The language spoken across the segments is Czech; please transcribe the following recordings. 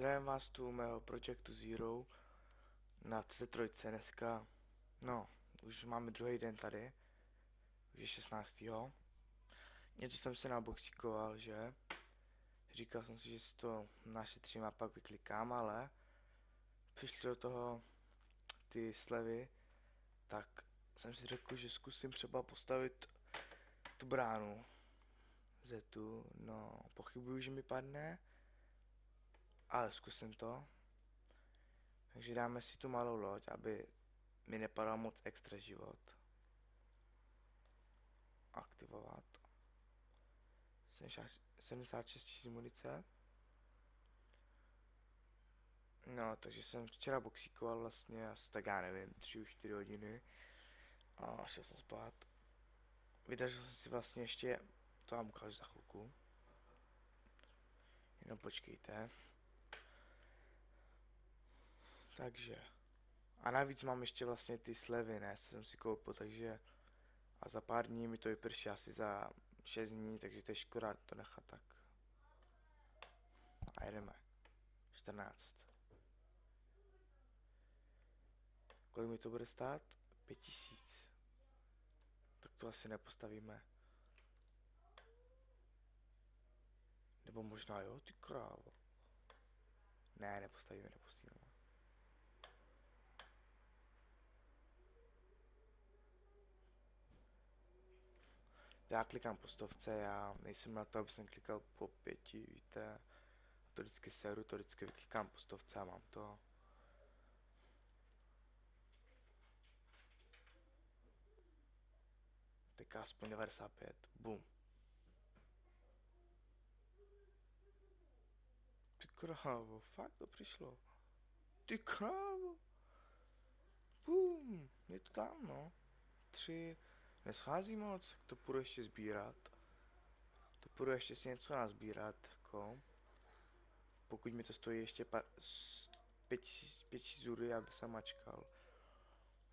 Zdravím vás tu u mého Projectu Zero na C3 dneska. No, už máme druhý den tady, už je 16. Něco jsem se naboxíkoval, že? Říkal jsem si, že si to našetřím a pak vyklikám, ale přišly do toho ty slevy, tak jsem si řekl, že zkusím třeba postavit tu bránu Zetu. No, pochybuju, že mi padne, ale zkusím to. Takže dáme si tu malou loď, aby mi nepadal moc extra život. Aktivovat. 76 000 munice. No, takže jsem včera boxíkoval vlastně asi tak já nevím, 3-4 hodiny. A šel jsem spát. Vydržel jsem si vlastně ještě, to vám ukážu za chvilku. Jenom počkejte. Takže. A navíc mám ještě vlastně ty slevy, ne, jsem si koupil, takže a za pár dní mi to vyprší asi za 6 dní, takže to je škoda to nechat tak. A jedeme. 14. Kolik mi to bude stát? 5000. Tak to asi nepostavíme. Nebo možná jo, ty krávo. Ne, nepostavíme. Já klikám po stovce, já nejsem na to, aby jsem klikal po 5, víte. To vždycky seru, to vždycky vyklikám po stovce a mám to. Teďka aspoň 95, bum. Ty krávo, fakt to přišlo. Ty krávo. Bum, je to tam, no. 3, neschází moc, to půjdu ještě sbírat. To půjdu ještě si něco nazbírat, jako. Pokud mi to stojí ještě 5000 zury, aby jsem mačkal.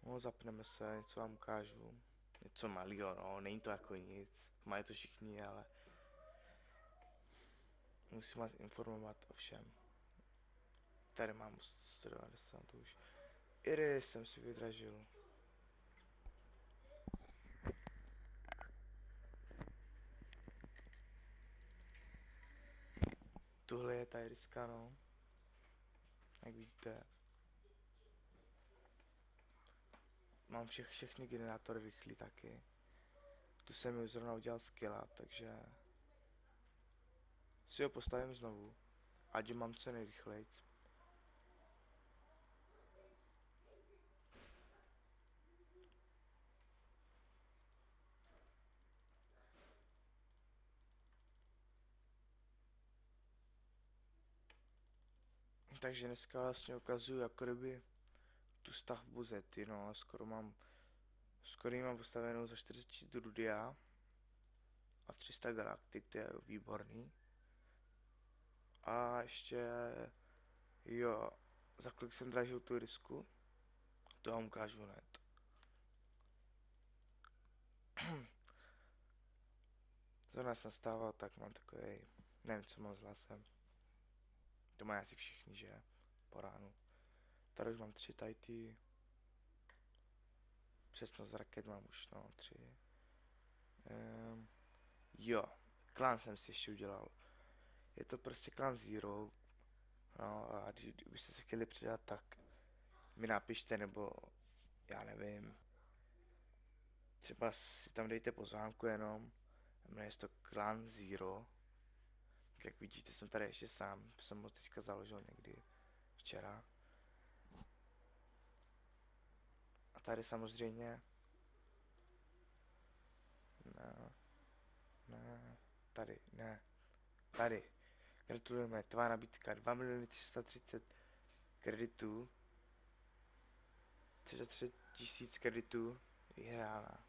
No, zapneme se, něco vám ukážu. Něco malýho, no, není to jako nic. Mají to všichni, ale musím vás informovat o všem. Tady mám 190 už. Iris jsem si vydražil. Tuhle je ta iriska, no. Jak vidíte. Mám všechny generátory rychlý taky. Tu jsem mi zrovna udělal skill up, takže si ho postavím znovu. Ať ho mám co nejrychlejc. Takže dneska vlastně ukazuju jako kdyby tu stavbu Zety, no, skoro jí mám postavenou za 40 000 rudia a 300 galaktik, to je výborný. A ještě, jo, za kolik jsem dražil tu risku, to vám ukážu hned. Zrovna jsem stával, tak mám takový, nevím co mám s hlasem. To mají asi všichni, že? Po ránu. Tady už mám 3 tajty. Přesnost raket mám už, no, 3. Jo, klan jsem si ještě udělal. Je to prostě klan Zero. No a kdybyste se chtěli přidat, tak mi napište, nebo já nevím. Třeba si tam dejte pozvánku jenom. Jmenuje se to klan Zero. Jak vidíte, jsem tady ještě sám. Jsem ho teďka založil někdy včera. A tady samozřejmě tady. Gratulujeme, tvá nabídka 2 330 kreditů. 33 000 kreditů vyhrána.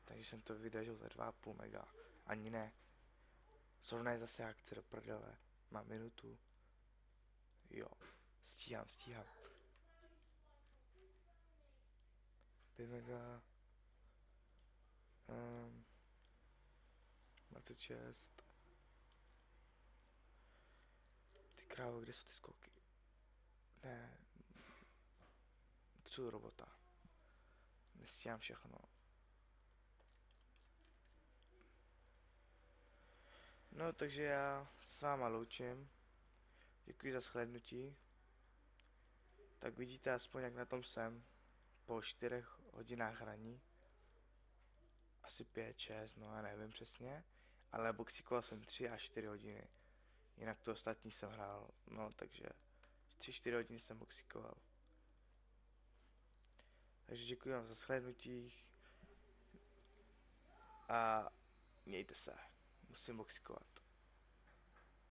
Takže jsem to vydržel za 2,5 mega. Ani ne. Zrovna je zase akce do prdele. Mám minutu. Jo. Stíhám. 5 mega. 26. Ty Krávo, kde jsou ty skoky? Ne. Třu robota. Nestíhám všechno. No, takže já s váma loučím. Děkuji za shlédnutí. Tak vidíte aspoň, jak na tom jsem. Po 4 hodinách hraní. Asi 5, 6, no já nevím přesně. Ale boxíkoval jsem 3 až 4 hodiny. Jinak to ostatní jsem hrál, no takže 3-4 hodiny jsem boxíkoval. Takže děkuji vám za shlédnutí a mějte se, musím boxíkovat.